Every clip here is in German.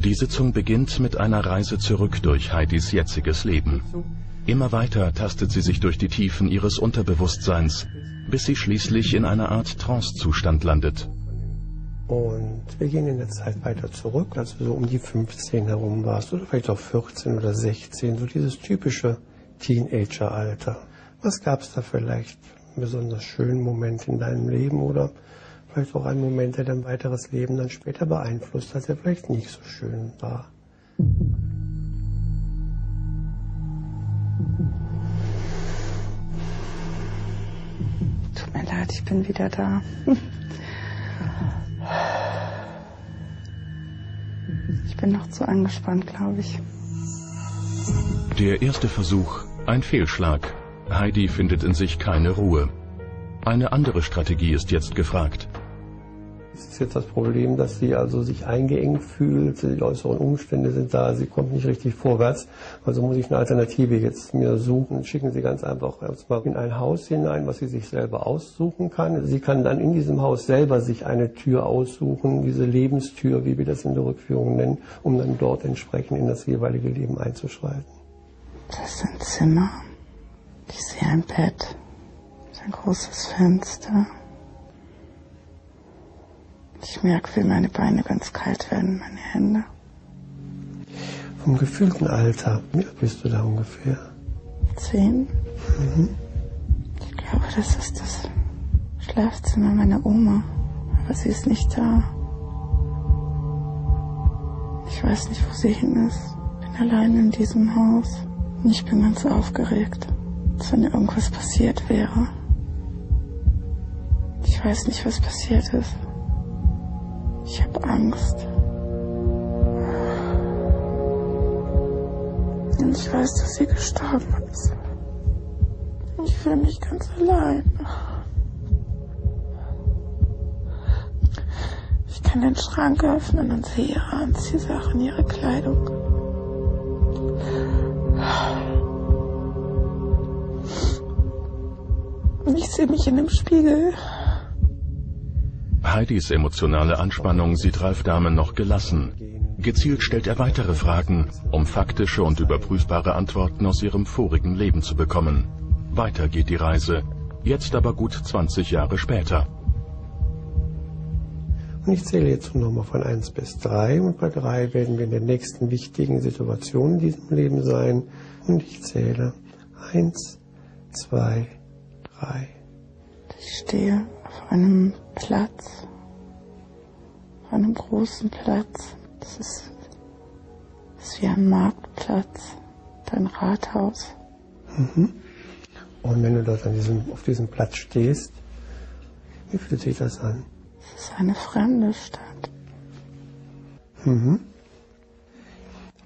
Die Sitzung beginnt mit einer Reise zurück durch Heidis jetziges Leben. Immer weiter tastet sie sich durch die Tiefen ihres Unterbewusstseins, bis sie schließlich in einer Art Trancezustand landet. Und wir gehen in der Zeit weiter zurück, als du so um die 15 herum warst, oder vielleicht auch 14 oder 16, so dieses typische Teenager-Alter. Was gab es da vielleicht einen besonders schönen Moment in deinem Leben oder vielleicht auch einen Moment, der dein weiteres Leben dann später beeinflusst hat, der vielleicht nicht so schön war? Tut mir leid, ich bin wieder da. Ich bin noch zu angespannt, glaube ich. Der erste Versuch, ein Fehlschlag. Heidi findet in sich keine Ruhe. Eine andere Strategie ist jetzt gefragt. Es ist jetzt das Problem, dass sie also sich eingeengt fühlt, die äußeren Umstände sind da, sie kommt nicht richtig vorwärts. Also muss ich eine Alternative jetzt mir suchen. Schicken Sie ganz einfach erstmal in ein Haus hinein, was sie sich selber aussuchen kann. Sie kann dann in diesem Haus selber sich eine Tür aussuchen, diese Lebenstür, wie wir das in der Rückführung nennen, um dann dort entsprechend in das jeweilige Leben einzuschreiten. Das ist ein Zimmer. Ich sehe ein Bett. Ein großes Fenster. Ich merke, wie meine Beine ganz kalt werden, meine Hände. Vom gefühlten Alter, wie alt bist du da ungefähr? 10. Ich glaube, das ist das Schlafzimmer meiner Oma. Aber sie ist nicht da. Ich weiß nicht, wo sie hin ist. Ich bin allein in diesem Haus. Und ich bin ganz aufgeregt, als wenn irgendwas passiert wäre. Ich weiß nicht, was passiert ist. Ich habe Angst. Und ich weiß, dass sie gestorben ist. Ich fühle mich ganz allein. Ich kann den Schrank öffnen und sehe ihre Anziehsachen, ihre Kleidung. Und ich sehe mich in dem Spiegel. Heidis emotionale Anspannung sieht Ralf Dahmen noch gelassen. Gezielt stellt er weitere Fragen, um faktische und überprüfbare Antworten aus ihrem vorigen Leben zu bekommen. Weiter geht die Reise, jetzt aber gut 20 Jahre später. Und ich zähle jetzt nochmal von 1 bis 3 und bei 3 werden wir in der nächsten wichtigen Situation in diesem Leben sein. Und ich zähle 1, 2, 3. Ich stehe auf einem Platz, auf einem großen Platz. Das ist wie ein Marktplatz, ein Rathaus. Und wenn du dort auf diesem Platz stehst, wie fühlt sich das an? Es ist eine fremde Stadt. Wenn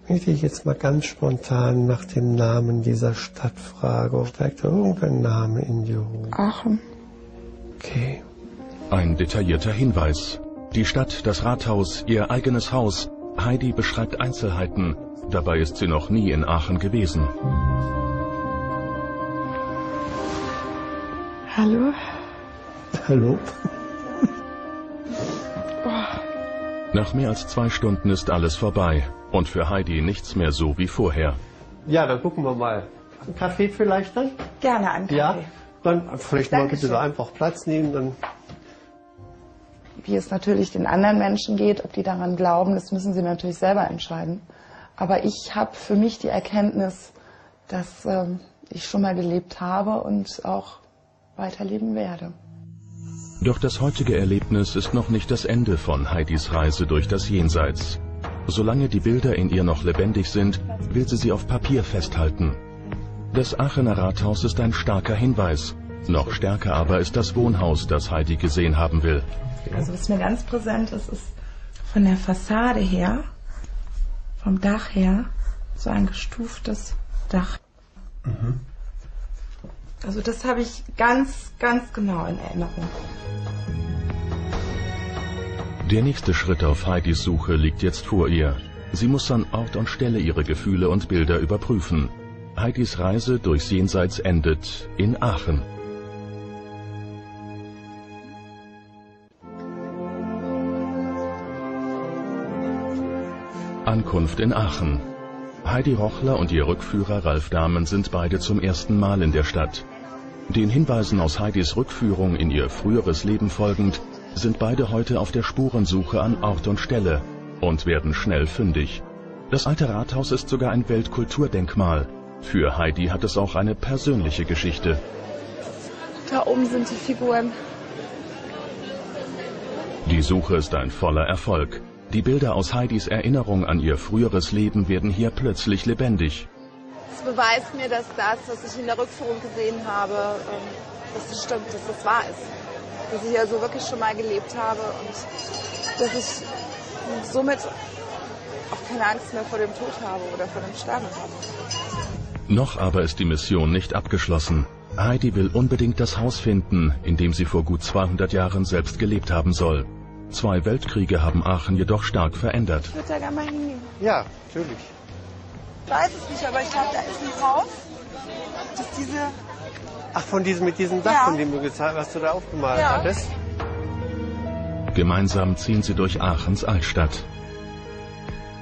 ich dich jetzt mal ganz spontan nach dem Namen dieser Stadt frage, steigt da irgendein Name in dir hoch? Aachen. Okay. Ein detaillierter Hinweis. Die Stadt, das Rathaus, ihr eigenes Haus. Heidi beschreibt Einzelheiten. Dabei ist sie noch nie in Aachen gewesen. Hallo? Hallo? Nach mehr als 2 Stunden ist alles vorbei. Und für Heidi nichts mehr so wie vorher. Ja, dann gucken wir mal. Ein Kaffee vielleicht dann? Gerne einen Kaffee. Ja, dann vielleicht mal bitte da einfach Platz nehmen. Dann wie es natürlich den anderen Menschen geht, ob die daran glauben, das müssen sie natürlich selber entscheiden. Aber ich habe für mich die Erkenntnis, dass ich schon mal gelebt habe und auch weiterleben werde. Doch das heutige Erlebnis ist noch nicht das Ende von Heidis Reise durch das Jenseits. Solange die Bilder in ihr noch lebendig sind, will sie auf Papier festhalten. Das Aachener Rathaus ist ein starker Hinweis. Noch stärker aber ist das Wohnhaus, das Heidi gesehen haben will. Also was mir ganz präsent ist, ist von der Fassade her, vom Dach her, so ein gestuftes Dach. Also das habe ich ganz, ganz genau in Erinnerung. Der nächste Schritt auf Heidis Suche liegt jetzt vor ihr. Sie muss an Ort und Stelle ihre Gefühle und Bilder überprüfen. Heidis Reise durchs Jenseits endet in Aachen. Ankunft in Aachen. Heidi Rochler und ihr Rückführer Ralf Dahmen sind beide zum ersten Mal in der Stadt. Den Hinweisen aus Heidis Rückführung in ihr früheres Leben folgend, sind beide heute auf der Spurensuche an Ort und Stelle und werden schnell fündig. Das alte Rathaus ist sogar ein Weltkulturdenkmal. Für Heidi hat es auch eine persönliche Geschichte. Da oben sind die Figuren. Die Suche ist ein voller Erfolg. Die Bilder aus Heidis Erinnerung an ihr früheres Leben werden hier plötzlich lebendig. Es beweist mir, dass das, was ich in der Rückführung gesehen habe, dass es stimmt, dass es wahr ist. Dass ich also wirklich schon mal gelebt habe und dass ich somit auch keine Angst mehr vor dem Tod habe oder vor dem Sterben habe. Noch aber ist die Mission nicht abgeschlossen. Heidi will unbedingt das Haus finden, in dem sie vor gut 200 Jahren selbst gelebt haben soll. 2 Weltkriege haben Aachen jedoch stark verändert. Ich würde da gerne mal hingehen. Ja, natürlich. Ich weiß es nicht, aber ich glaube, da ist ein Haus, das diese... Ach, von diesem, mit diesem Dach, Ja. von dem du gezeigt, was du da aufgemalt Ja. hattest? Gemeinsam ziehen sie durch Aachens Altstadt.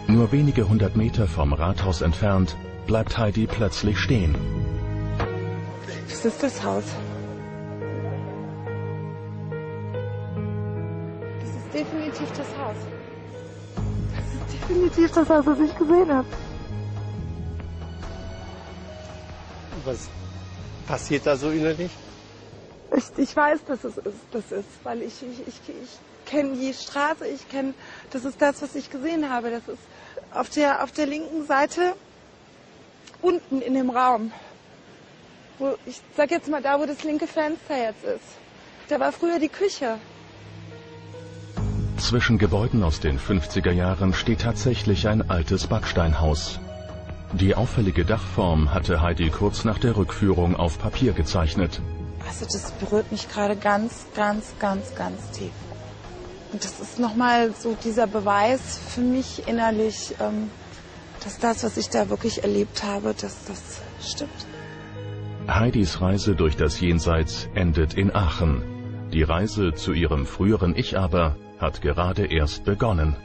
Nur wenige 100 Meter vom Rathaus entfernt bleibt Heidi plötzlich stehen. Das ist das Haus. Das ist definitiv das Haus. Das ist definitiv das Haus, was ich gesehen habe. Was passiert da so innerlich? Ich weiß, dass es das ist, weil ich kenne die Straße, das ist das, was ich gesehen habe. Das ist auf der linken Seite, unten in dem Raum. Ich sag jetzt mal da, wo das linke Fenster jetzt ist. Da war früher die Küche. Zwischen Gebäuden aus den 50er Jahren steht tatsächlich ein altes Backsteinhaus. Die auffällige Dachform hatte Heidi kurz nach der Rückführung auf Papier gezeichnet. Also das berührt mich gerade ganz, ganz, ganz, ganz tief. Und das ist nochmal so dieser Beweis für mich innerlich, dass das, was ich da wirklich erlebt habe, dass das stimmt. Heidis Reise durch das Jenseits endet in Aachen. Die Reise zu ihrem früheren Ich aber hat gerade erst begonnen.